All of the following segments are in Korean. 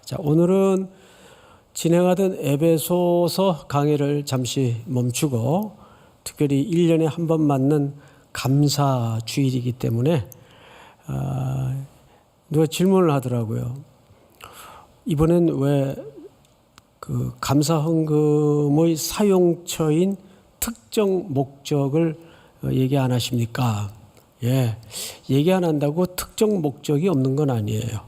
자, 오늘은 진행하던 에베소서 강의를 잠시 멈추고 특별히 1년에 한 번 맞는 감사 주일이기 때문에 누가 질문을 하더라고요. 이번엔 왜 그 감사 헌금의 사용처인 특정 목적을 얘기 안 하십니까? 예, 얘기 안 한다고 특정 목적이 없는 건 아니에요.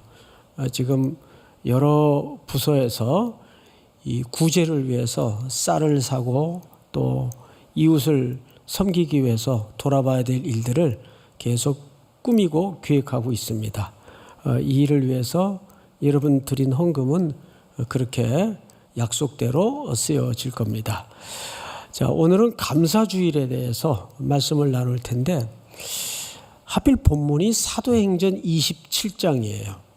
지금 여러 부서에서 이 구제를 위해서 쌀을 사고 또 이웃을 섬기기 위해서 돌아봐야 될 일들을 계속 꾸미고 기획하고 있습니다. 이 일을 위해서 여러분 드린 헌금은 그렇게 약속대로 쓰여질 겁니다. 자, 오늘은 감사주일에 대해서 말씀을 나눌 텐데 하필 본문이 사도행전 27장이에요.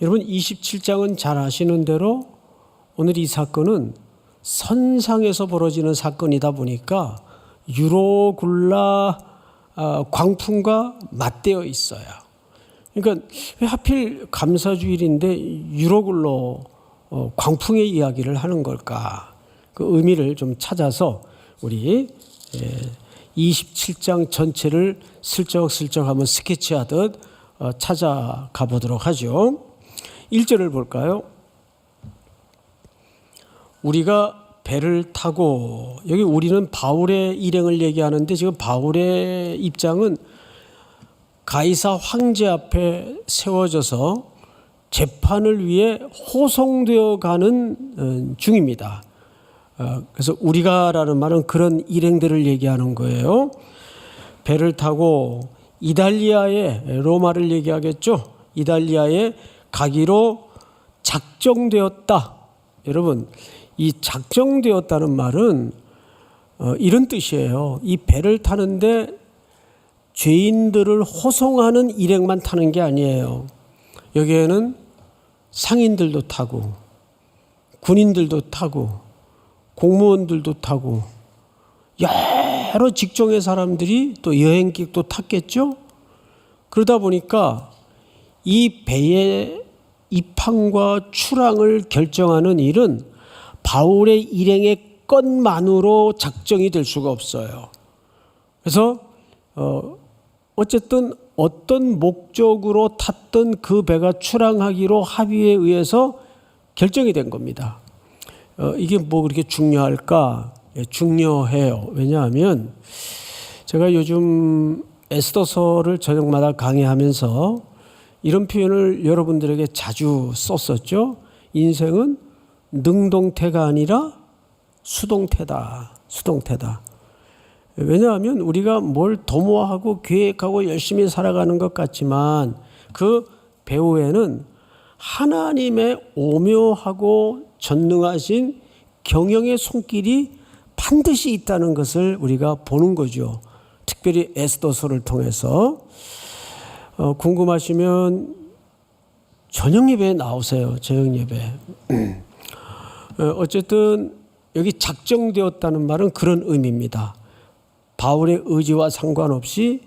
여러분 27장은 잘 아시는 대로 오늘 이 사건은 선상에서 벌어지는 사건이다 보니까 유로굴라 광풍과 맞대어 있어요. 그러니까 왜 하필 감사주일인데 유로굴로 광풍의 이야기를 하는 걸까? 그 의미를 좀 찾아서 우리 27장 전체를 슬쩍슬쩍 한번 스케치하듯 찾아가 보도록 하죠. 1절을 볼까요? 우리가 배를 타고, 여기 우리는 바울의 일행을 얘기하는데 지금 바울의 입장은 가이사 황제 앞에 세워져서 재판을 위해 호송되어 가는 중입니다. 그래서 우리가라는 말은 그런 일행들을 얘기하는 거예요. 배를 타고 이달리아에, 로마를 얘기하겠죠. 이달리아에 가기로 작정되었다. 여러분, 이 작정되었다는 말은 이런 뜻이에요. 이 배를 타는데 죄인들을 호송하는 일행만 타는 게 아니에요. 여기에는 상인들도 타고 군인들도 타고 공무원들도 타고 여러 직종의 사람들이 또 여행객도 탔겠죠. 그러다 보니까 이 배의 입항과 출항을 결정하는 일은 바울의 일행의 것만으로 작정이 될 수가 없어요. 그래서 어쨌든 어떤 목적으로 탔던 그 배가 출항하기로 합의에 의해서 결정이 된 겁니다. 이게 뭐 그렇게 중요할까? 예, 중요해요. 왜냐하면 제가 요즘 에스더서를 저녁마다 강의하면서 이런 표현을 여러분들에게 자주 썼었죠. 인생은 능동태가 아니라 수동태다. 수동태다. 왜냐하면 우리가 뭘 도모하고 계획하고 열심히 살아가는 것 같지만 그 배후에는 하나님의 오묘하고 전능하신 경영의 손길이 반드시 있다는 것을 우리가 보는 거죠. 특별히 에스더서를 통해서. 궁금하시면 저녁 예배에 나오세요. 저녁 예배. 어쨌든 여기 작정되었다는 말은 그런 의미입니다. 바울의 의지와 상관없이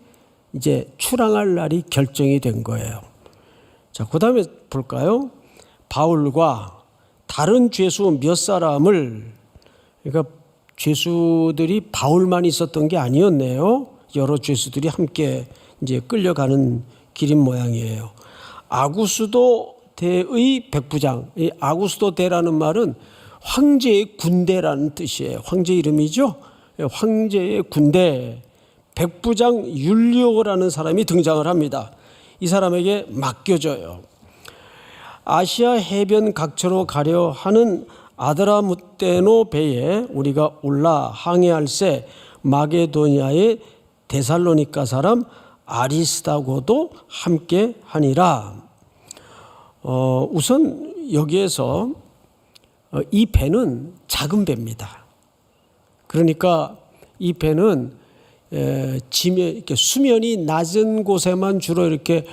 이제 출항할 날이 결정이 된 거예요. 자, 그 다음에 볼까요? 바울과 다른 죄수 몇 사람을, 그러니까 죄수들이 바울만 있었던 게 아니었네요. 여러 죄수들이 함께 이제 끌려가는 길인 모양이에요. 아구스도 대의 백부장, 이 아구스도 대라는 말은 황제의 군대라는 뜻이에요. 황제 이름이죠. 황제의 군대, 백부장 율리오라는 사람이 등장을 합니다. 이 사람에게 맡겨져요. 아시아 해변 각처로 가려 하는 아드라무테노 배에 우리가 올라 항해할새 마게도니아의 데살로니가 사람 아리스다고도 함께 하니라. 우선 여기에서 이 배는 작은 배입니다. 그러니까 이 배는 이렇게 수면이 낮은 곳에만 주로 이렇게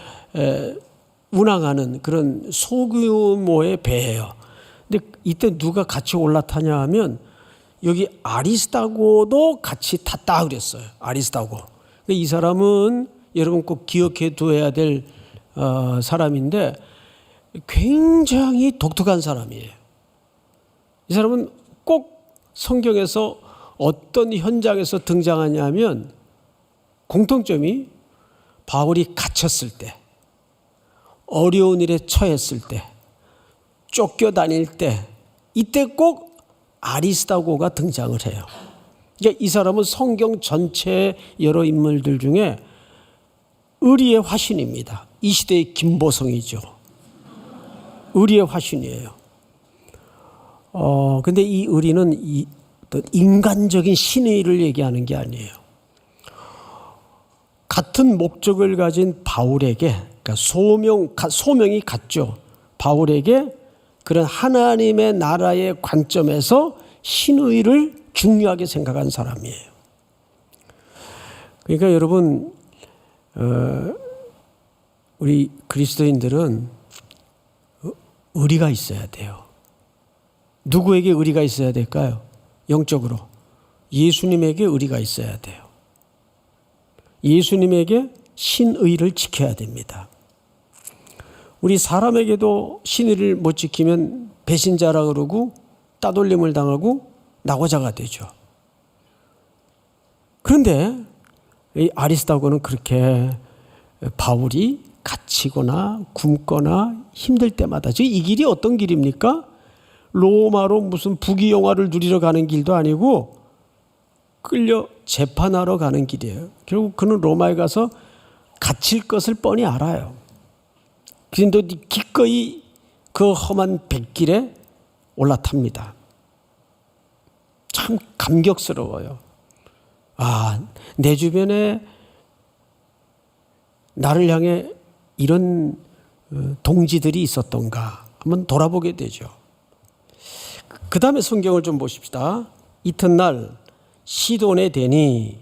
운항하는 그런 소규모의 배예요. 근데 이때 누가 같이 올라타냐 하면 여기 아리스다고도 같이 탔다 그랬어요. 아리스다고. 이 사람은 여러분 꼭 기억해 두어야 될 사람인데 굉장히 독특한 사람이에요. 이 사람은 꼭 성경에서 어떤 현장에서 등장하냐면 공통점이 바울이 갇혔을 때, 어려운 일에 처했을 때, 쫓겨다닐 때, 이때 꼭 아리스다고가 등장을 해요. 그러니까 이 사람은 성경 전체의 여러 인물들 중에 의리의 화신입니다. 이 시대의 김보성이죠. 의리의 화신이에요. 근데 이 의리는 어떤 인간적인 신의를 얘기하는 게 아니에요. 같은 목적을 가진 바울에게, 그러니까 소명이 같죠. 바울에게 그런 하나님의 나라의 관점에서 신의를 중요하게 생각한 사람이에요. 그러니까 여러분, 우리 그리스도인들은 의리가 있어야 돼요. 누구에게 의리가 있어야 될까요? 영적으로 예수님에게 의리가 있어야 돼요. 예수님에게 신의를 지켜야 됩니다. 우리 사람에게도 신의를 못 지키면 배신자라 그러고 따돌림을 당하고 낙오자가 되죠. 그런데 이 아리스다고는 그렇게 바울이 갇히거나 굶거나 힘들 때마다, 즉 이 길이 어떤 길입니까? 로마로 무슨 부귀영화를 누리러 가는 길도 아니고 끌려 재판하러 가는 길이에요. 결국 그는 로마에 가서 갇힐 것을 뻔히 알아요. 그런데 기꺼이 그 험한 백길에 올라탑니다. 참 감격스러워요. 내 주변에 나를 향해 이런 동지들이 있었던가 한번 돌아보게 되죠. 그 다음에 성경을 좀 보십시다. 이튿날 시돈에 대니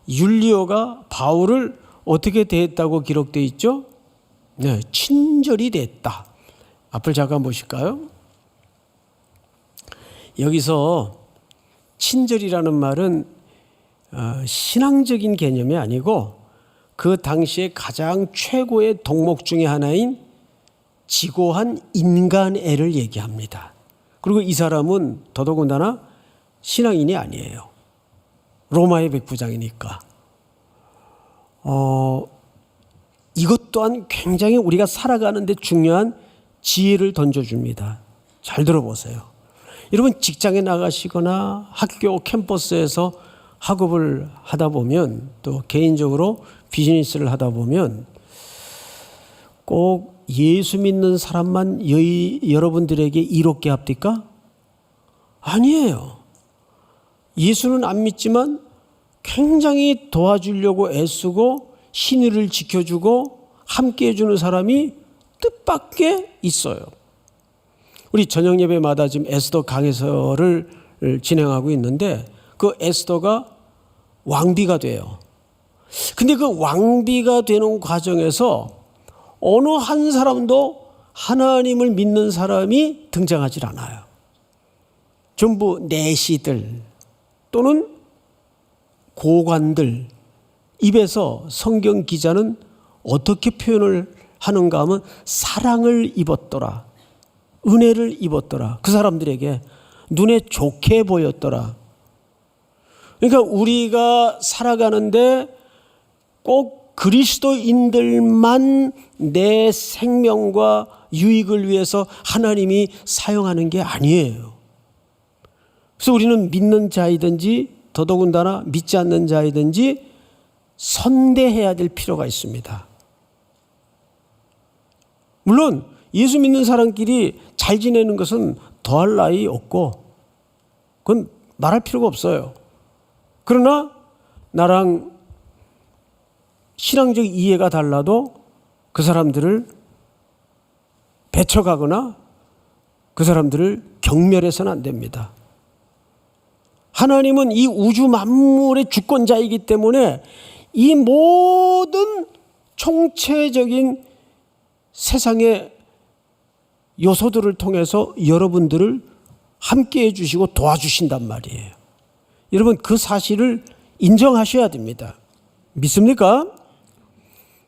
율리오가 바울을 어떻게 대했다고 기록되어 있죠? 네, 친절히 대했다. 앞을 잠깐 보실까요? 여기서 친절이라는 말은 신앙적인 개념이 아니고 그 당시에 가장 최고의 덕목 중에 하나인 지고한 인간애를 얘기합니다. 그리고 이 사람은 더더군다나 신앙인이 아니에요. 로마의 백부장이니까. 이것 또한 굉장히 우리가 살아가는 데 중요한 지혜를 던져줍니다. 잘 들어보세요. 여러분 직장에 나가시거나 학교 캠퍼스에서 학업을 하다 보면 또 개인적으로 비즈니스를 하다 보면 꼭 예수 믿는 사람만 여러분들에게 이롭게 합니까? 아니에요. 예수는 안 믿지만 굉장히 도와주려고 애쓰고 신의를 지켜주고 함께 해주는 사람이 뜻밖에 있어요. 우리 저녁 예배마다 지금 에스더 강해설을 진행하고 있는데 그 에스더가 왕비가 돼요. 근데 그 왕비가 되는 과정에서 어느 한 사람도 하나님을 믿는 사람이 등장하질 않아요. 전부 내시들 또는 고관들 입에서 성경 기자는 어떻게 표현을 하는가 하면 사랑을 입었더라. 은혜를 입었더라. 그 사람들에게 눈에 좋게 보였더라. 그러니까 우리가 살아가는데 꼭 그리스도인들만 내 생명과 유익을 위해서 하나님이 사용하는 게 아니에요. 그래서 우리는 믿는 자이든지 더더군다나 믿지 않는 자이든지 선대해야 될 필요가 있습니다. 물론 예수 믿는 사람끼리 잘 지내는 것은 더할 나위 없고 그건 말할 필요가 없어요. 그러나 나랑 신앙적 이해가 달라도 그 사람들을 배척하거나 그 사람들을 경멸해서는 안 됩니다. 하나님은 이 우주 만물의 주권자이기 때문에 이 모든 총체적인 세상의 요소들을 통해서 여러분들을 함께 해주시고 도와주신단 말이에요. 여러분 그 사실을 인정하셔야 됩니다. 믿습니까?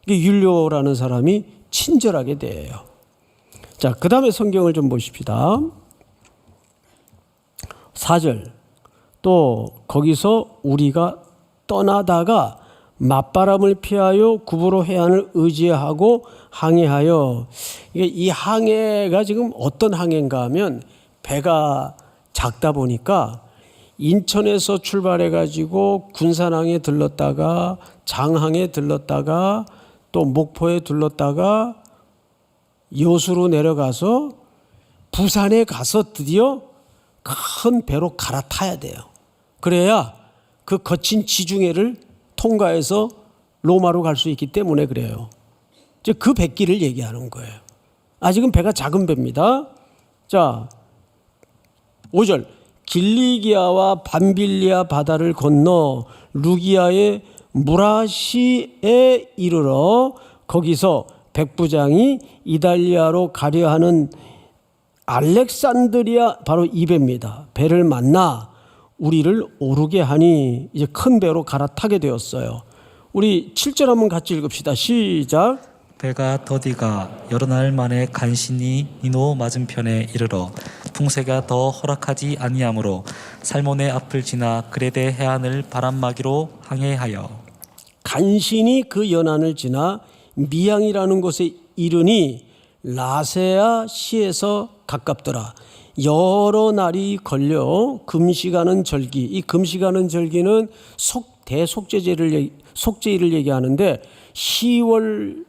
율리오라는 사람이 친절하게 대해요. 자, 그 다음에 성경을 좀 보십시다. 4절. 또 거기서 우리가 떠나다가 맞바람을 피하여 구부로 해안을 의지하고 항해하여, 이 항해가 지금 어떤 항해인가 하면 배가 작다 보니까 인천에서 출발해 가지고 군산항에 들렀다가 장항에 들렀다가 또 목포에 들렀다가 여수로 내려가서 부산에 가서 드디어 큰 배로 갈아타야 돼요. 그래야 그 거친 지중해를 통과해서 로마로 갈 수 있기 때문에 그래요. 이제 그 백기를 얘기하는 거예요. 아직은 배가 작은 배입니다. 자, 5절. 길리기아와 밤빌리아 바다를 건너 루기아의 무라시에 이르러 거기서 백부장이 이달리아로 가려 하는 알렉산드리아, 바로 이 배입니다. 배를 만나 우리를 오르게 하니 이제 큰 배로 갈아타게 되었어요. 우리 7절 한번 같이 읽읍시다. 시작. 배가 더디가 여러 날 만에 간신히 니노 맞은편에 이르러 풍세가 더 허락하지 아니하므로 살몬의 앞을 지나 그레데 해안을 바람막이로 항해하여 간신히 그 연안을 지나 미양이라는 곳에 이르니 라세아 시에서 가깝더라. 여러 날이 걸려 금시가는 절기, 이 금시가는 절기는 속죄일을 얘기하는데 10월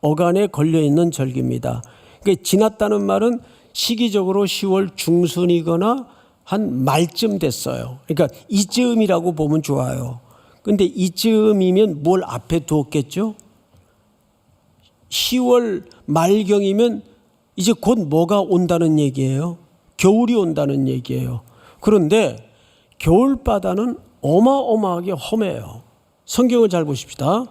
어간에 걸려 있는 절기입니다. 그러니까 지났다는 말은 시기적으로 10월 중순이거나 한 말쯤 됐어요. 그러니까 이쯤이라고 보면 좋아요. 근데 이쯤이면 뭘 앞에 두었겠죠? 10월 말경이면 이제 곧 뭐가 온다는 얘기예요? 겨울이 온다는 얘기예요. 그런데 겨울바다는 어마어마하게 험해요. 성경을 잘 보십시다.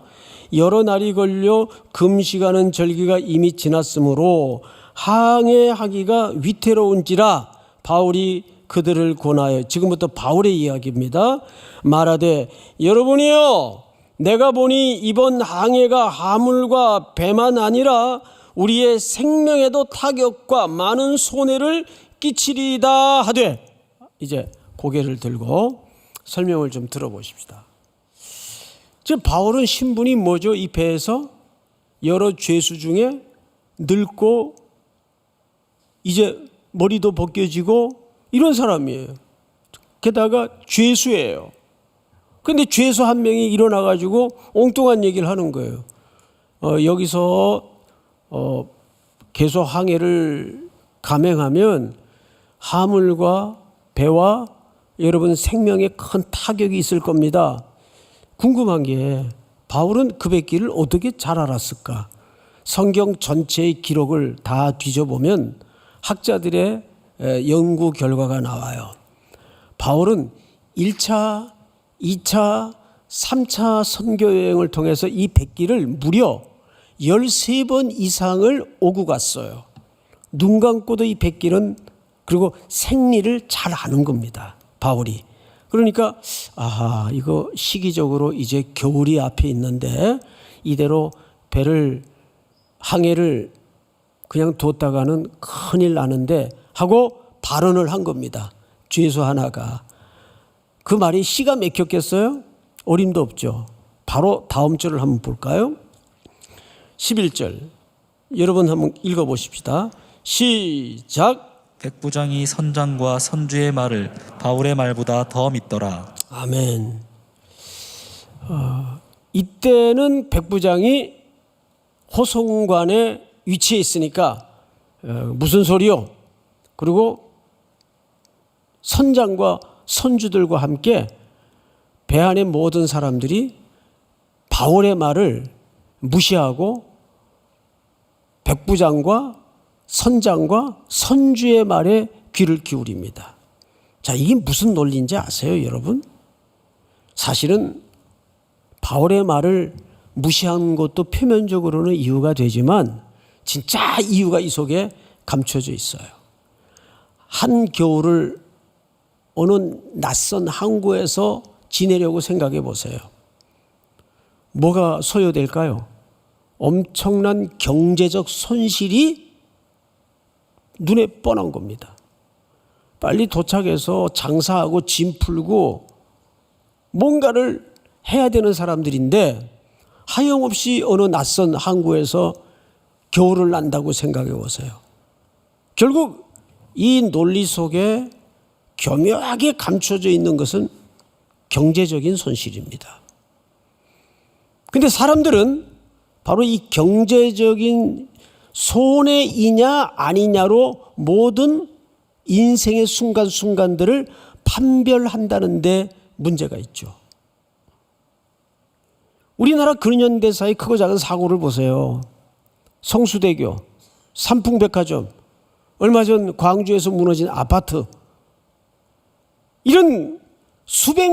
여러 날이 걸려 금시가는 절기가 이미 지났으므로 항해하기가 위태로운지라 바울이 그들을 권하여, 지금부터 바울의 이야기입니다. 말하되 여러분이여, 내가 보니 이번 항해가 화물과 배만 아니라 우리의 생명에도 타격과 많은 손해를 끼치리이다 하되, 이제 고개를 들고 설명을 좀 들어보십시다. 지금 바울은 신분이 뭐죠? 이 배에서 여러 죄수 중에 늙고 이제 머리도 벗겨지고 이런 사람이에요. 게다가 죄수예요. 그런데 죄수 한 명이 일어나가지고 엉뚱한 얘기를 하는 거예요. 여기서 계속 항해를 감행하면 화물과 배와 여러분 생명에 큰 타격이 있을 겁니다. 궁금한 게 바울은 그 백기를 어떻게 잘 알았을까? 성경 전체의 기록을 다 뒤져보면 학자들의 연구 결과가 나와요. 바울은 1차, 2차, 3차 선교 여행을 통해서 이 백기를 무려 13번 이상을 오고 갔어요. 눈 감고도 이 백기는, 그리고 생리를 잘 아는 겁니다. 바울이. 그러니까 이거 시기적으로 이제 겨울이 앞에 있는데 이대로 배를 항해를 그냥 뒀다가는 큰일 나는데 하고 발언을 한 겁니다. 죄수 하나가. 그 말이 시가 막혔겠어요? 어림도 없죠. 바로 다음 절을 한번 볼까요? 11절 여러분 한번 읽어보십시다. 시작. 백부장이 선장과 선주의 말을 바울의 말보다 더 믿더라. 아멘. 이때는 백부장이 호송관에 위치해 있으니까 무슨 소리요? 그리고 선장과 선주들과 함께 배 안의 모든 사람들이 바울의 말을 무시하고 백부장과 선장과 선주의 말에 귀를 기울입니다. 자, 이게 무슨 논리인지 아세요, 여러분? 사실은 바울의 말을 무시한 것도 표면적으로는 이유가 되지만 진짜 이유가 이 속에 감춰져 있어요. 한겨울을 어느 낯선 항구에서 지내려고 생각해 보세요. 뭐가 소요될까요? 엄청난 경제적 손실이 눈에 뻔한 겁니다. 빨리 도착해서 장사하고 짐 풀고 뭔가를 해야 되는 사람들인데 하염없이 어느 낯선 항구에서 겨울을 난다고 생각해 보세요. 결국 이 논리 속에 교묘하게 감춰져 있는 것은 경제적인 손실입니다. 그런데 사람들은 바로 이 경제적인 손해이냐 아니냐로 모든 인생의 순간순간들을 판별한다는 데 문제가 있죠. 우리나라 근현대사의 크고 작은 사고를 보세요. 성수대교, 삼풍백화점, 얼마 전 광주에서 무너진 아파트, 이런 수백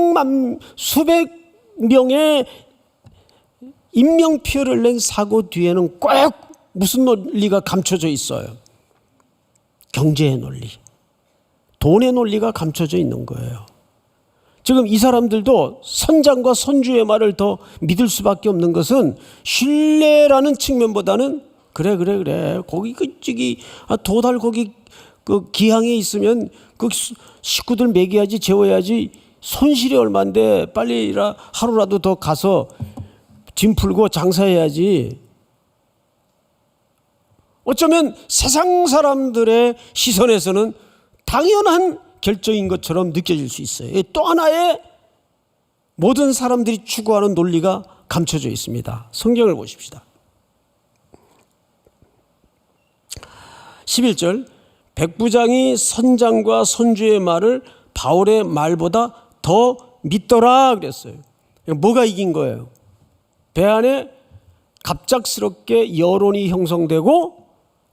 명의 인명피해를 낸 사고 뒤에는 꼭 무슨 논리가 감춰져 있어요? 경제의 논리, 돈의 논리가 감춰져 있는 거예요. 지금 이 사람들도 선장과 선주의 말을 더 믿을 수밖에 없는 것은 신뢰라는 측면보다는 그래 거기 저기 도달 거기 그 기항에 있으면 그 식구들 먹여야지 재워야지 손실이 얼만데 빨리 하루라도 더 가서 짐 풀고 장사해야지. 어쩌면 세상 사람들의 시선에서는 당연한 결정인 것처럼 느껴질 수 있어요. 또 하나의 모든 사람들이 추구하는 논리가 감춰져 있습니다. 성경을 보십시다. 11절, 백부장이 선장과 선주의 말을 바울의 말보다 더 믿더라 그랬어요. 뭐가 이긴 거예요? 배 안에 갑작스럽게 여론이 형성되고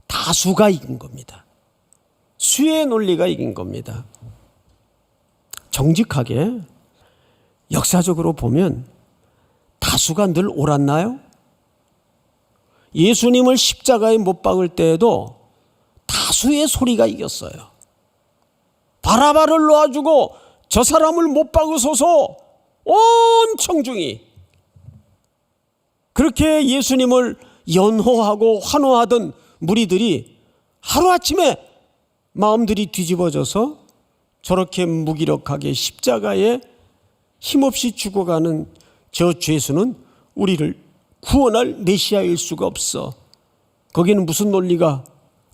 다수가 이긴 겁니다. 수의 논리가 이긴 겁니다. 정직하게 역사적으로 보면 다수가 늘 옳았나요? 예수님을 십자가에 못 박을 때에도 다수의 소리가 이겼어요. 바라바를 놓아주고 저 사람을 못 박으소서, 온 청중이 그렇게 예수님을 연호하고 환호하던 무리들이 하루아침에 마음들이 뒤집어져서 저렇게 무기력하게 십자가에 힘없이 죽어가는 저 죄수는 우리를 구원할 메시아일 수가 없어. 거기는 무슨 논리가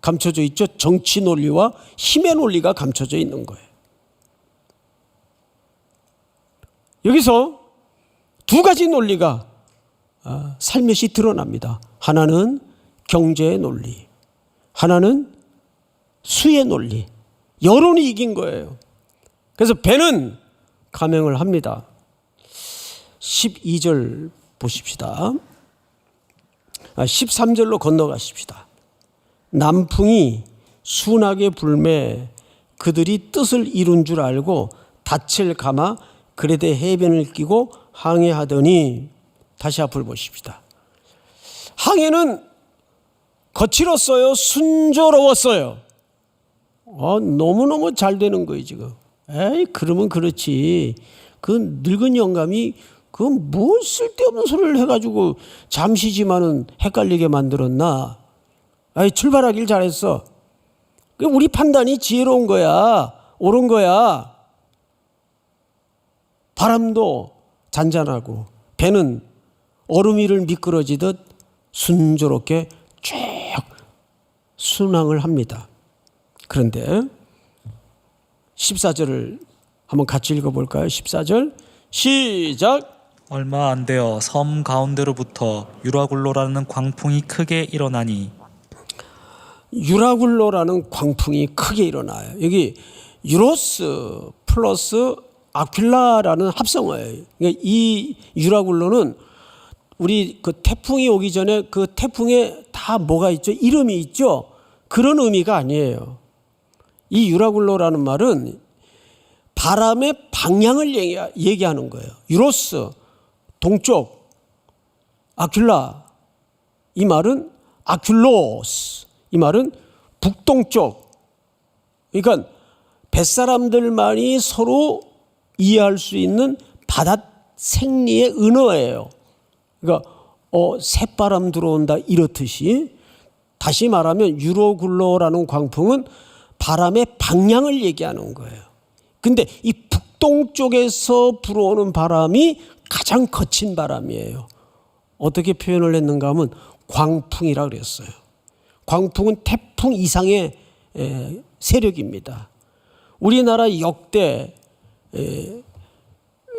감춰져 있죠? 정치 논리와 힘의 논리가 감춰져 있는 거예요. 여기서 두 가지 논리가 살며시 드러납니다. 하나는 경제의 논리, 하나는 수의 논리. 여론이 이긴 거예요. 그래서 배는 감행을 합니다. 12절 보십시다. 13절로 건너가십시다. 남풍이 순하게 불매 그들이 뜻을 이룬 줄 알고 닻을 감아 그레데 해변을 끼고 항해하더니, 다시 앞을 보십시다. 항해는 거칠었어요? 순조로웠어요? 너무너무 잘 되는 거예요 지금. 그러면 그렇지. 그 늙은 영감이 그 뭐 쓸데없는 소리를 해가지고 잠시지만은 헷갈리게 만들었나. 출발하길 잘했어. 우리 판단이 지혜로운 거야. 옳은 거야. 바람도 잔잔하고 배는 얼음 위를 미끄러지듯 순조롭게 쭉 순항을 합니다. 그런데 14절을 한번 같이 읽어볼까요? 14절 시작. 얼마 안 되어 섬 가운데로부터 유라굴로라는 광풍이 크게 일어나니. 유라굴로라는 광풍이 크게 일어나요. 여기 유로스 플러스 아퀴라라는 합성어예요. 그러니까 이 유라굴로는 우리 그 태풍이 오기 전에 그 태풍에 다 뭐가 있죠? 이름이 있죠? 그런 의미가 아니에요. 이 유라굴로라는 말은 바람의 방향을 얘기하는 거예요. 유로스, 동쪽, 아퀴라, 이 말은 아퀴로스, 이 말은 북동쪽. 그러니까 뱃사람들만이 서로 이해할 수 있는 바다 생리의 은어예요. 그러니까 새바람 들어온다 이렇듯이 다시 말하면 유로굴로라는 광풍은 바람의 방향을 얘기하는 거예요. 근데 이 북동쪽에서 불어오는 바람이 가장 거친 바람이에요. 어떻게 표현을 했는가 하면 광풍이라 그랬어요. 광풍은 태풍 이상의 세력입니다. 우리나라 역대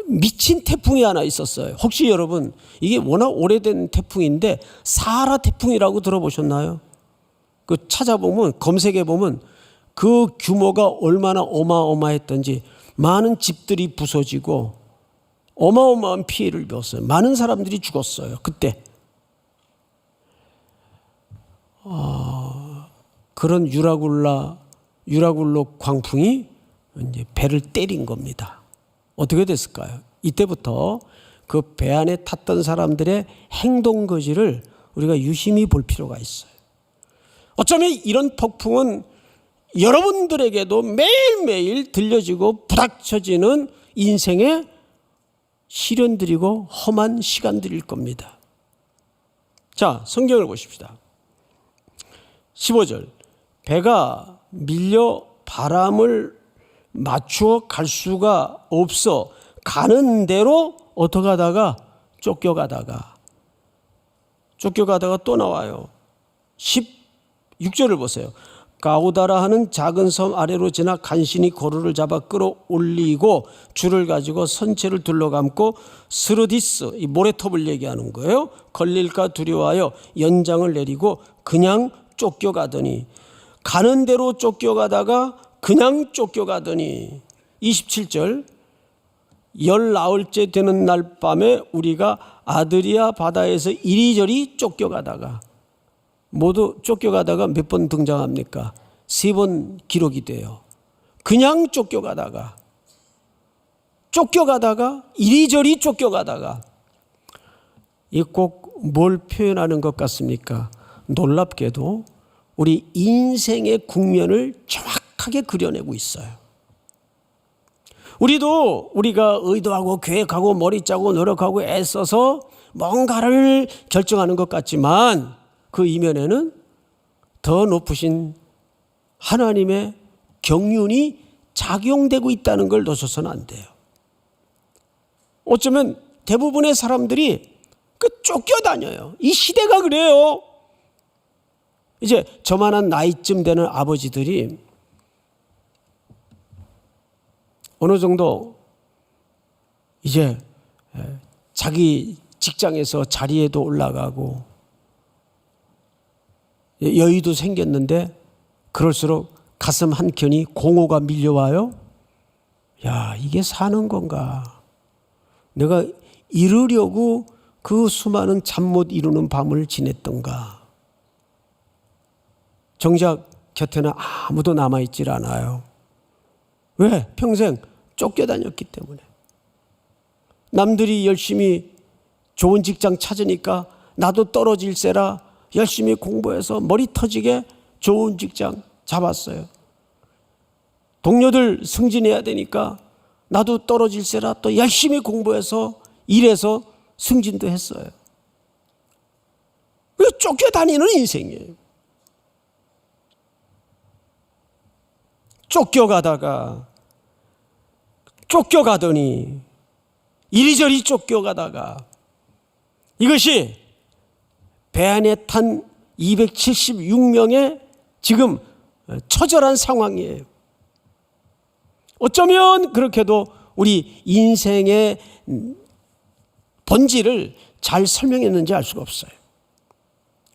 미친 태풍이 하나 있었어요. 혹시 여러분 이게 워낙 오래된 태풍인데 사하라 태풍이라고 들어보셨나요? 그 찾아보면 검색해 보면 그 규모가 얼마나 어마어마했던지 많은 집들이 부서지고 어마어마한 피해를 입었어요. 많은 사람들이 죽었어요. 그때 그런 유라굴로 광풍이 이제 배를 때린 겁니다. 어떻게 됐을까요? 이때부터 그 배 안에 탔던 사람들의 행동 거지를 우리가 유심히 볼 필요가 있어요. 어쩌면 이런 폭풍은 여러분들에게도 매일매일 들려지고 부닥쳐지는 인생의 시련들이고 험한 시간들일 겁니다. 자, 성경을 보십시다. 15절. 배가 밀려 바람을 맞추어 갈 수가 없어 가는 대로 어떻게 하다가 쫓겨가다가 또 나와요. 16절을 보세요. 가우다라 하는 작은 섬 아래로 지나 간신히 고루를 잡아 끌어올리고 줄을 가지고 선체를 둘러감고 스르디스, 이 모래톱을 얘기하는 거예요. 걸릴까 두려워하여 연장을 내리고 그냥 쫓겨가더니 가는 대로 쫓겨가다가 그냥 쫓겨가더니 27절. 열 나흘째 되는 날 밤에 우리가 아드리아 바다에서 이리저리 쫓겨가다가 모두 쫓겨가다가 몇 번 등장합니까? 3번 기록이 돼요. 그냥 쫓겨가다가 이리저리 쫓겨가다가 이 꼭 뭘 표현하는 것 같습니까? 놀랍게도 우리 인생의 국면을 정확하게 그려내고 있어요. 우리가 의도하고 계획하고 머리 짜고 노력하고 애써서 뭔가를 결정하는 것 같지만 그 이면에는 더 높으신 하나님의 경륜이 작용되고 있다는 걸 놓쳐서는 안 돼요. 어쩌면 대부분의 사람들이 쫓겨다녀요. 이 시대가 그래요. 이제 저만한 나이쯤 되는 아버지들이 어느 정도 이제 자기 직장에서 자리에도 올라가고 여유도 생겼는데 그럴수록 가슴 한켠이 공허가 밀려와요. 야, 이게 사는 건가? 내가 이루려고 그 수많은 잠 못 이루는 밤을 지냈던가? 정작 곁에는 아무도 남아있질 않아요. 왜? 평생 쫓겨다녔기 때문에. 남들이 열심히 좋은 직장 찾으니까 나도 떨어질세라 열심히 공부해서 머리 터지게 좋은 직장 잡았어요. 동료들 승진해야 되니까 나도 떨어질세라 또 열심히 공부해서 일해서 승진도 했어요. 왜 쫓겨다니는 인생이에요. 쫓겨가더니 이리저리 쫓겨가다가 이것이 배 안에 탄 276명의 지금 처절한 상황이에요. 어쩌면 그렇게도 우리 인생의 본질을 잘 설명했는지 알 수가 없어요.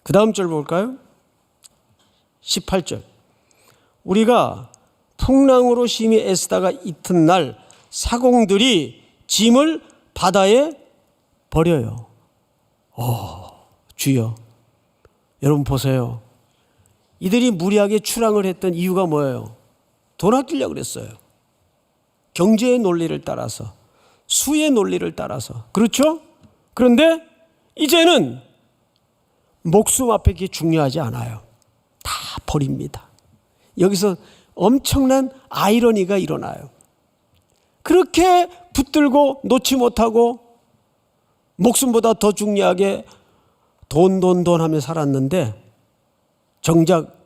그 다음 절 볼까요? 18절. 우리가 풍랑으로 심히 애쓰다가 이튿날 사공들이 짐을 바다에 버려요. 주여, 여러분 보세요. 이들이 무리하게 출항을 했던 이유가 뭐예요? 돈 아끼려고 그랬어요. 경제의 논리를 따라서, 수의 논리를 따라서. 그렇죠? 그런데 이제는 목숨 앞에 게 중요하지 않아요. 다 버립니다. 여기서 엄청난 아이러니가 일어나요. 그렇게 붙들고 놓지 못하고 목숨보다 더 중요하게 돈 하며 살았는데 정작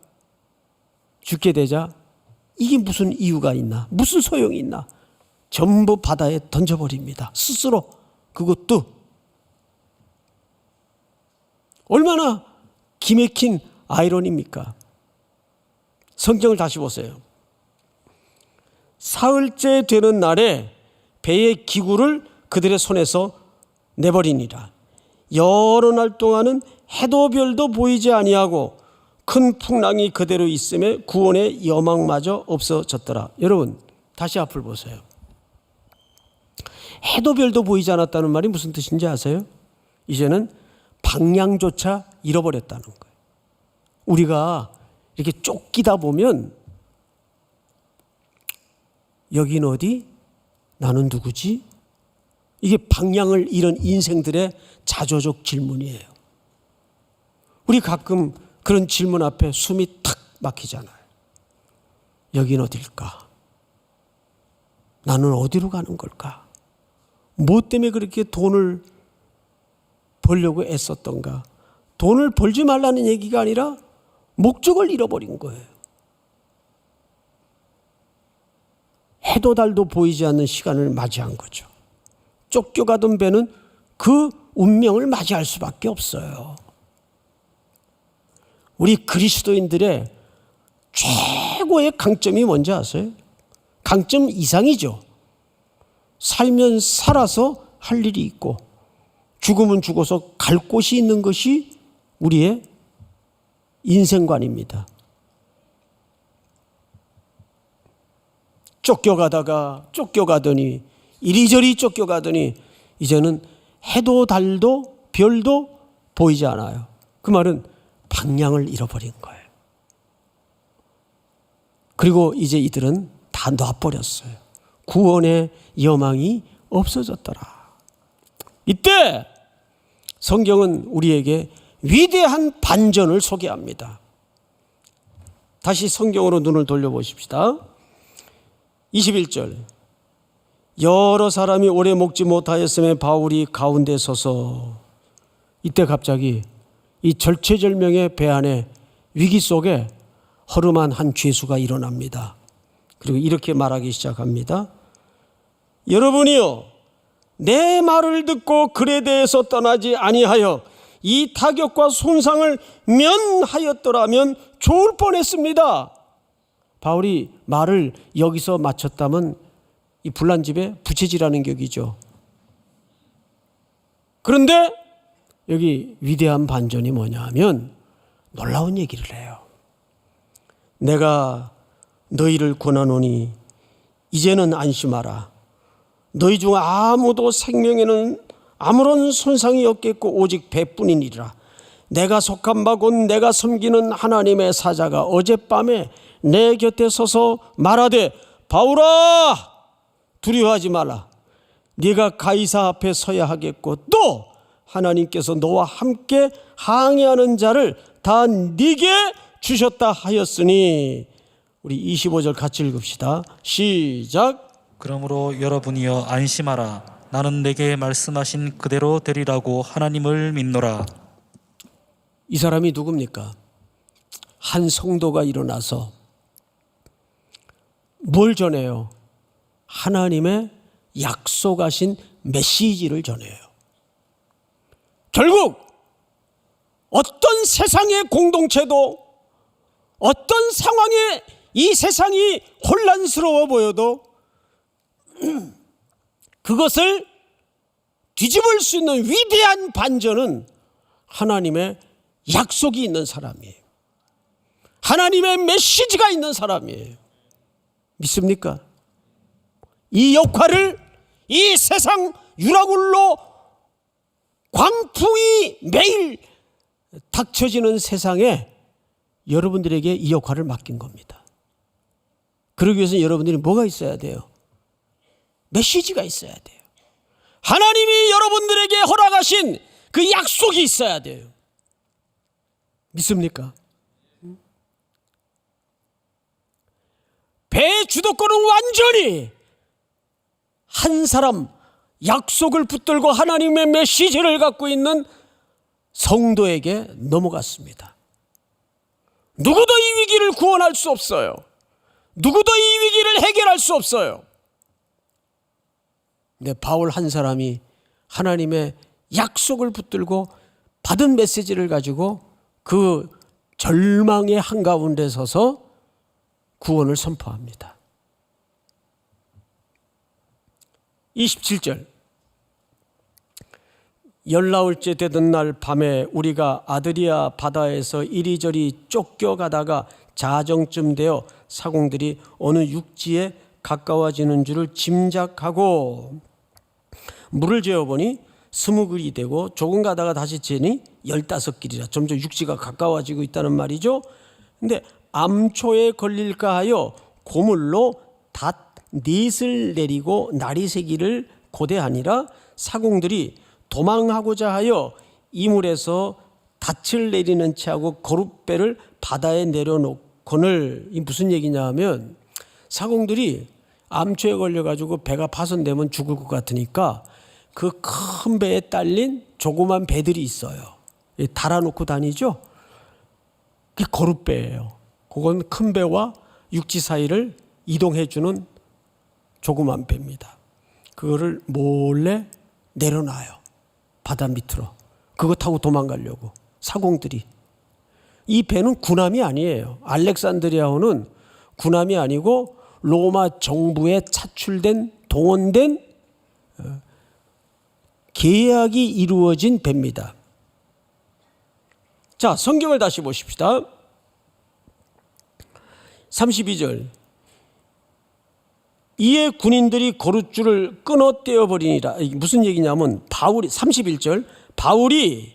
죽게 되자 이게 무슨 이유가 있나? 무슨 소용이 있나? 전부 바다에 던져버립니다. 스스로. 그것도 얼마나 기맥힌 아이러니입니까? 성경을 다시 보세요. 사흘째 되는 날에 배의 기구를 그들의 손에서 내버리니라. 여러 날 동안은 해도 별도 보이지 아니하고 큰 풍랑이 그대로 있음에 구원의 여망마저 없어졌더라. 여러분 다시 앞을 보세요. 해도 별도 보이지 않았다는 말이 무슨 뜻인지 아세요? 이제는 방향조차 잃어버렸다는 거예요. 우리가 이렇게 쫓기다 보면 여긴 어디? 나는 누구지? 이게 방향을 잃은 인생들의 자조적 질문이에요. 우리 가끔 그런 질문 앞에 숨이 탁 막히잖아요. 여긴 어딜까? 나는 어디로 가는 걸까? 뭐 때문에 그렇게 돈을 벌려고 애썼던가? 돈을 벌지 말라는 얘기가 아니라 목적을 잃어버린 거예요. 해도 달도 보이지 않는 시간을 맞이한 거죠. 쫓겨가던 배는 그 운명을 맞이할 수밖에 없어요. 우리 그리스도인들의 최고의 강점이 뭔지 아세요? 강점 이상이죠. 살면 살아서 할 일이 있고 죽으면 죽어서 갈 곳이 있는 것이 우리의 인생관입니다. 쫓겨가더니 이리저리 쫓겨가더니 이제는 해도 달도 별도 보이지 않아요. 그 말은 방향을 잃어버린 거예요. 그리고 이제 이들은 다 놔버렸어요. 구원의 여망이 없어졌더라. 이때 성경은 우리에게 위대한 반전을 소개합니다. 다시 성경으로 눈을 돌려보십시다. 21절. 여러 사람이 오래 먹지 못하였음에 바울이 가운데 서서, 이때 갑자기 이 절체절명의 배 안에 위기 속에 허름한 한 죄수가 일어납니다. 그리고 이렇게 말하기 시작합니다. 여러분이요, 내 말을 듣고 그레데에서 떠나지 아니하여 이 타격과 손상을 면하였더라면 좋을 뻔했습니다. 바울이 말을 여기서 마쳤다면 이 불난집에 부채질하는 격이죠. 그런데 여기 위대한 반전이 뭐냐 하면 놀라운 얘기를 해요. 내가 너희를 권하노니 이제는 안심하라. 너희 중 아무도 생명에는 아무런 손상이 없겠고 오직 배뿐이니라. 내가 속한 바 곧 내가 섬기는 하나님의 사자가 어젯밤에 내 곁에 서서 말하되 바울아 두려워하지 말라. 네가 가이사 앞에 서야 하겠고 또 하나님께서 너와 함께 항해하는 자를 다 네게 주셨다 하였으니. 우리 25절 같이 읽읍시다. 시작. 그러므로 여러분이여 안심하라. 나는 내게 말씀하신 그대로 되리라고 하나님을 믿노라. 이 사람이 누굽니까? 한 성도가 일어나서 뭘 전해요? 하나님의 약속하신 메시지를 전해요. 결국 어떤 세상의 공동체도 어떤 상황에 이 세상이 혼란스러워 보여도 그것을 뒤집을 수 있는 위대한 반전은 하나님의 약속이 있는 사람이에요. 하나님의 메시지가 있는 사람이에요. 믿습니까? 이 역할을 이 세상 유라굴로 광풍이 매일 닥쳐지는 세상에 여러분들에게 이 역할을 맡긴 겁니다. 그러기 위해서는 여러분들이 뭐가 있어야 돼요? 메시지가 있어야 돼요. 하나님이 여러분들에게 허락하신 그 약속이 있어야 돼요. 믿습니까? 배의 주도권은 완전히 한 사람, 약속을 붙들고 하나님의 메시지를 갖고 있는 성도에게 넘어갔습니다. 누구도 이 위기를 구원할 수 없어요. 누구도 이 위기를 해결할 수 없어요. 근데 바울 한 사람이 하나님의 약속을 붙들고 받은 메시지를 가지고 그 절망의 한가운데 서서 구원을 선포합니다. 27절, 열나흘째 되던 날 밤에 우리가 아드리아 바다에서 이리저리 쫓겨가다가 자정쯤 되어 사공들이 어느 육지에 가까워지는 줄을 짐작하고 물을 재어보니 20길이 되고 조금 가다가 다시 재니 15길이라 점점 육지가 가까워지고 있다는 말이죠. 근데 암초에 걸릴까 하여 고물로 닷넷을 내리고 날이 새기를 고대하니라. 사공들이 도망하고자 하여 이물에서 닻을 내리는 채하고 거룻배를 바다에 내려놓거늘. 이 무슨 얘기냐 하면 사공들이 암초에 걸려가지고 배가 파손되면 죽을 것 같으니까 그 큰 배에 딸린 조그만 배들이 있어요. 달아놓고 다니죠. 그게 거룻배예요. 그건 큰 배와 육지 사이를 이동해주는 조그만 배입니다. 그거를 몰래 내려놔요. 바다 밑으로. 그거 타고 도망가려고 사공들이. 이 배는 군함이 아니에요. 알렉산드리아호는 군함이 아니고 로마 정부에 차출된 동원된 계약이 이루어진 배입니다. 자, 성경을 다시 보십시다. 32절, 이에 군인들이 거룻줄을 끊어 떼어버리니라. 무슨 얘기냐면 바울이 31절, 바울이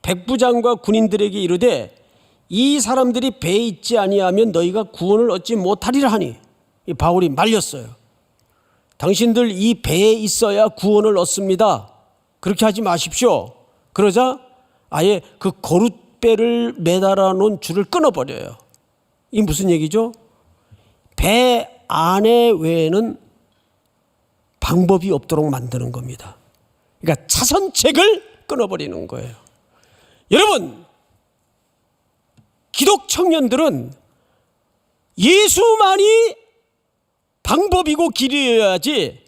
백부장과 군인들에게 이르되 이 사람들이 배에 있지 아니하면 너희가 구원을 얻지 못하리라 하니. 바울이 말렸어요. 당신들 이 배에 있어야 구원을 얻습니다. 그렇게 하지 마십시오. 그러자 아예 그 거룻배를 매달아 놓은 줄을 끊어버려요. 이 무슨 얘기죠? 배 안에 외에는 방법이 없도록 만드는 겁니다. 그러니까 차선책을 끊어버리는 거예요. 여러분, 기독 청년들은 예수만이 방법이고 길이어야지,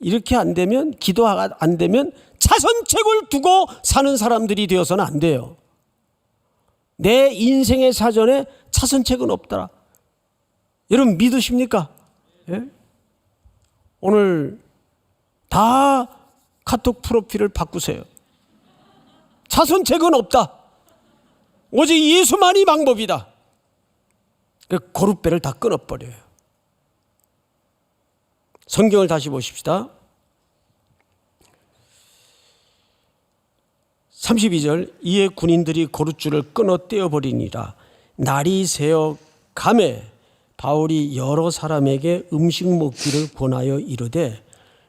이렇게 안 되면, 기도가 안 되면 차선책을 두고 사는 사람들이 되어서는 안 돼요. 내 인생의 사전에 차선책은 없더라. 여러분 믿으십니까? 예? 오늘 다 카톡 프로필을 바꾸세요. 차선책은 없다. 오직 예수만이 방법이다. 거룻배를 다 끊어버려요. 성경을 다시 보십시다. 32절, 이에 군인들이 거룻줄을 끊어 떼어버리니라. 날이 새어 가매 바울이 여러 사람에게 음식 먹기를 권하여 이르되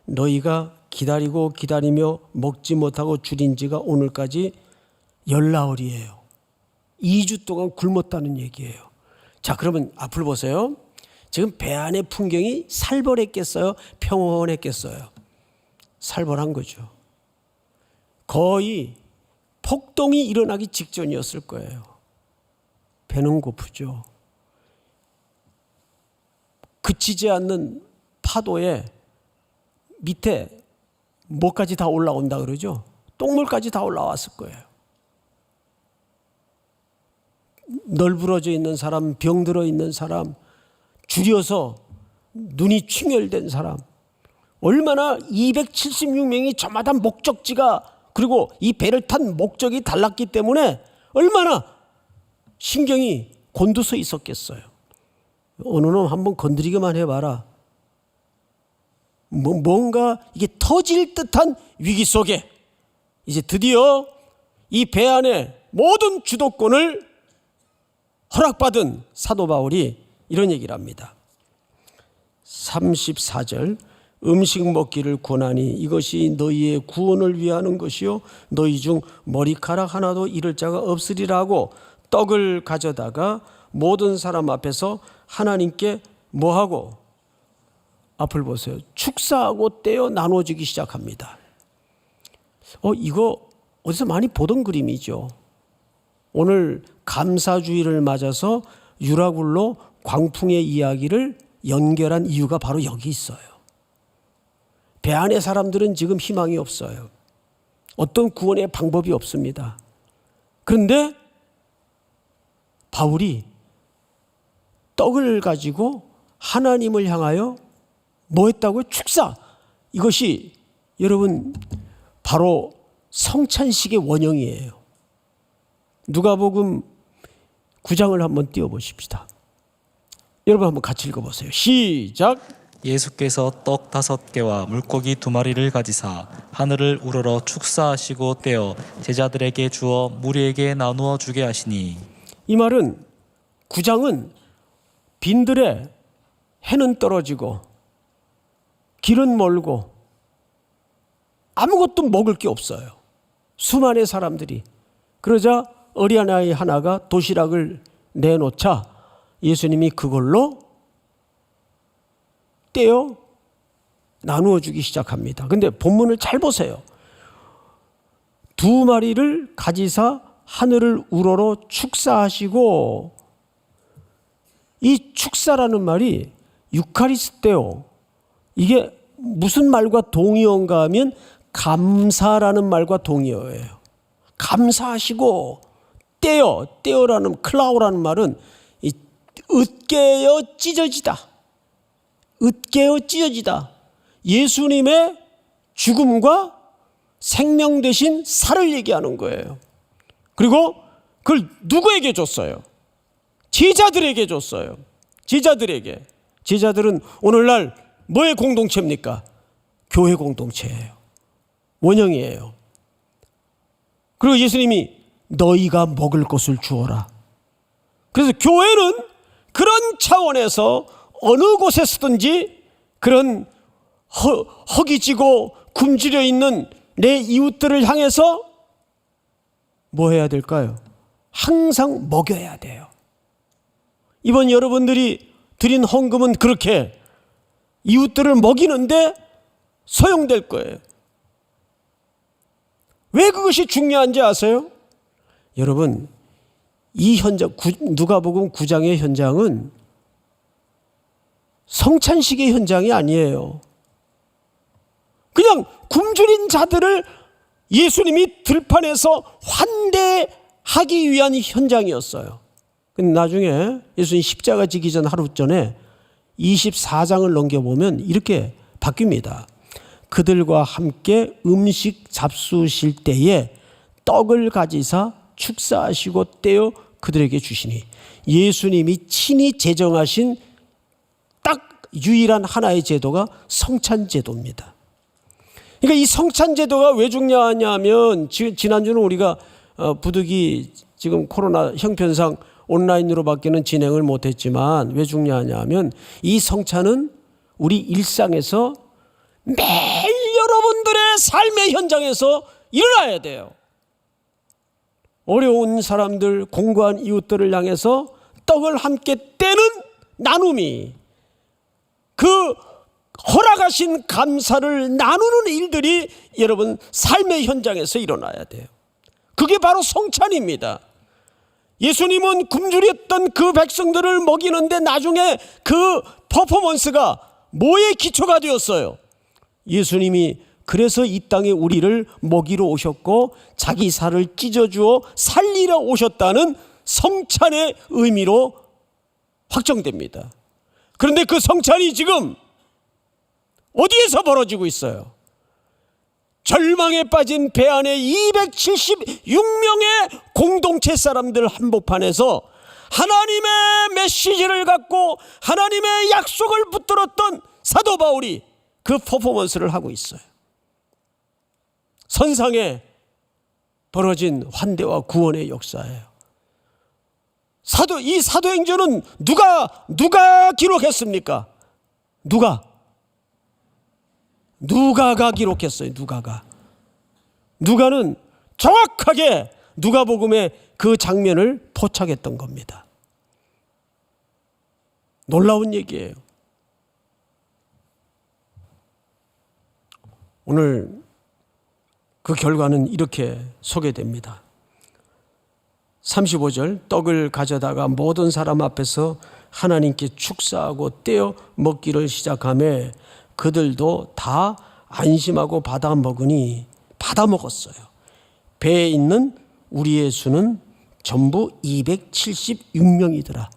너희가 기다리고 기다리며 먹지 못하고 줄인 지가 오늘까지 열나흘이에요. 2주 동안 굶었다는 얘기예요. 자, 그러면 앞을 보세요. 지금 배 안의 풍경이 살벌했겠어요? 평온했겠어요? 살벌한 거죠. 거의 폭동이 일어나기 직전이었을 거예요. 배는 고프죠. 그치지 않는 파도에 밑에 뭐까지 다 올라온다 그러죠? 똥물까지 다 올라왔을 거예요. 널브러져 있는 사람, 병들어 있는 사람, 줄여서 눈이 충혈된 사람, 얼마나 276명이 저마다 목적지가, 그리고 이 배를 탄 목적이 달랐기 때문에 얼마나 신경이 곤두서 있었겠어요. 어느 놈 한번 건드리기만 해봐라. 뭔가 이게 터질 듯한 위기 속에 이제 드디어 이 배 안에 모든 주도권을 허락받은 사도 바울이 이런 얘기를 합니다. 34절, 음식 먹기를 권하니 이것이 너희의 구원을 위하는 것이요 너희 중 머리카락 하나도 잃을 자가 없으리라고 떡을 가져다가 모든 사람 앞에서 하나님께 뭐하고, 앞을 보세요, 축사하고 떼어 나눠주기 시작합니다. 이거 어디서 많이 보던 그림이죠. 오늘 감사주의를 맞아서 유라굴로 광풍의 이야기를 연결한 이유가 바로 여기 있어요. 배 안의 사람들은 지금 희망이 없어요. 어떤 구원의 방법이 없습니다. 그런데 바울이 떡을 가지고 하나님을 향하여 뭐 했다고요? 축사. 이것이 여러분 바로 성찬식의 원형이에요. 누가복음 9장을 한번 띄워보십시다. 여러분 한번 같이 읽어보세요. 시작. 예수께서 떡 5개와 물고기 2마리를 가지사 하늘을 우러러 축사하시고 떼어 제자들에게 주어 무리에게 나누어 주게 하시니. 이 말은 9장은 빈들에 해는 떨어지고 길은 멀고 아무것도 먹을 게 없어요. 수많은 사람들이. 그러자 어린아이 하나가 도시락을 내놓자 예수님이 그걸로 떼어 나누어 주기 시작합니다. 근데 본문을 잘 보세요. 2마리를 가지사 하늘을 우러러 축사하시고, 이 축사라는 말이 유카리스테오, 이게 무슨 말과 동의어인가 하면 감사라는 말과 동의어예요. 감사하시고 떼어라는 클라우라는 말은 으깨어 찢어지다. 으깨어 찢어지다. 예수님의 죽음과 생명 대신 살을 얘기하는 거예요. 그리고 그걸 누구에게 줬어요? 제자들에게 줬어요. 제자들에게. 제자들은 오늘날 뭐의 공동체입니까? 교회 공동체예요. 원형이에요. 그리고 예수님이 너희가 먹을 것을 주어라. 그래서 교회는 그런 차원에서 어느 곳에 서든지 그런 허기지고 굶주려 있는 내 이웃들을 향해서 뭐 해야 될까요? 항상 먹여야 돼요. 이번 여러분들이 드린 헌금은 그렇게 이웃들을 먹이는데 소용될 거예요. 왜 그것이 중요한지 아세요? 여러분, 이 현장, 누가복음 9장의 현장은 성찬식의 현장이 아니에요. 그냥 굶주린 자들을 예수님이 들판에서 환대하기 위한 현장이었어요. 근데 나중에 예수님 십자가 지기 전 하루 전에 24장을 넘겨보면 이렇게 바뀝니다. 그들과 함께 음식 잡수실 때에 떡을 가지사 축사하시고 떼어 그들에게 주시니, 예수님이 친히 제정하신 딱 유일한 하나의 제도가 성찬제도입니다. 그러니까 이 성찬제도가 왜 중요하냐면, 지난주는 우리가 부득이 지금 코로나 형편상 온라인으로밖에는 진행을 못했지만 왜 중요하냐면, 이 성찬은 우리 일상에서 매일 여러분들의 삶의 현장에서 일어나야 돼요. 어려운 사람들, 공고한 이웃들을 향해서 떡을 함께 떼는 나눔이, 그 허락하신 감사를 나누는 일들이 여러분 삶의 현장에서 일어나야 돼요. 그게 바로 성찬입니다. 예수님은 굶주렸던 그 백성들을 먹이는데 나중에 그 퍼포먼스가 뭐에 기초가 되었어요? 예수님이 그래서 이 땅에 우리를 먹이러 오셨고 자기 살을 찢어주어 살리러 오셨다는 성찬의 의미로 확정됩니다. 그런데 그 성찬이 지금 어디에서 벌어지고 있어요? 절망에 빠진 배 안에 276명의 공동체 사람들 한복판에서 하나님의 메시지를 갖고 하나님의 약속을 붙들었던 사도 바울이 그 퍼포먼스를 하고 있어요. 선상에 벌어진 환대와 구원의 역사예요. 이 사도행전은 누가 기록했습니까? 누가가 기록했어요. 누가는 정확하게 누가복음의 그 장면을 포착했던 겁니다. 놀라운 얘기예요. 오늘 그 결과는 이렇게 소개됩니다. 35절 떡을 가져다가 모든 사람 앞에서 하나님께 축사하고 떼어 먹기를 시작하며 그들도 다 안심하고 받아 먹었어요. 배에 있는 우리의 수는 전부 276명이더라.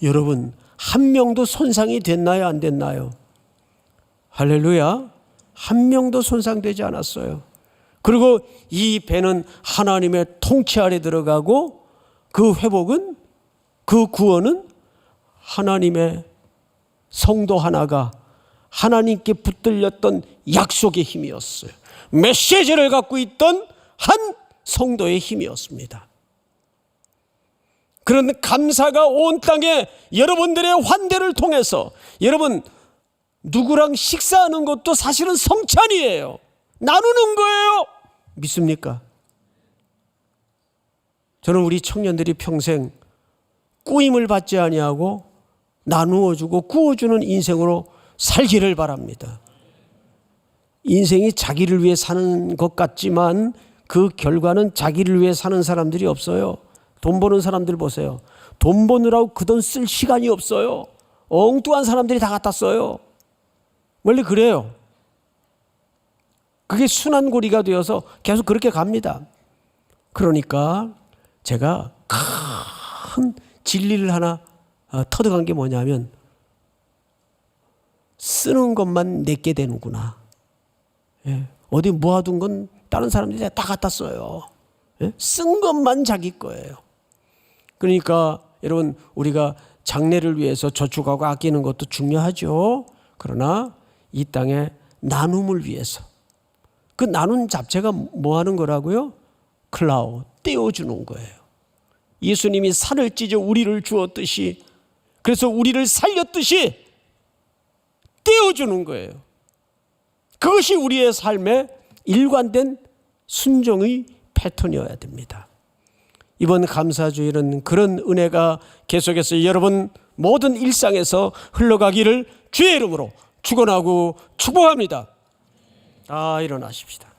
여러분, 한 명도 손상이 됐나요, 안 됐나요? 할렐루야. 한 명도 손상되지 않았어요. 그리고 이 배는 하나님의 통치 아래 들어가고 그 회복은, 그 구원은 하나님의 성도 하나가 하나님께 붙들렸던 약속의 힘이었어요. 메시지를 갖고 있던 한 성도의 힘이었습니다. 그런 감사가 온 땅에 여러분들의 환대를 통해서, 여러분 누구랑 식사하는 것도 사실은 성찬이에요. 나누는 거예요. 믿습니까? 저는 우리 청년들이 평생 꾸임을 받지 아니하고 나누어주고 구워주는 인생으로 살기를 바랍니다. 인생이 자기를 위해 사는 것 같지만 그 결과는 자기를 위해 사는 사람들이 없어요. 돈 버는 사람들 보세요. 돈 버느라고 그 돈 쓸 시간이 없어요. 엉뚱한 사람들이 다 갖다 써요. 원래 그래요. 그게 순환고리가 되어서 계속 그렇게 갑니다. 그러니까 제가 큰 진리를 하나 터득한 게 뭐냐면, 쓰는 것만 내게 되는구나. 어디 모아둔 건 다른 사람들이 다 갖다 써요. 쓴 것만 자기 거예요. 그러니까 여러분, 우리가 장래를 위해서 저축하고 아끼는 것도 중요하죠. 그러나 이 땅에 나눔을 위해서, 그 나눈 잡채가 뭐 하는 거라고요? 클라우, 떼어주는 거예요. 예수님이 살을 찢어 우리를 주었듯이, 그래서 우리를 살렸듯이 떼어주는 거예요. 그것이 우리의 삶의 일관된 순종의 패턴이어야 됩니다. 이번 감사주일은 그런 은혜가 계속해서 여러분 모든 일상에서 흘러가기를 주의 이름으로 축원하고 축복합니다. 다 일어나십시다.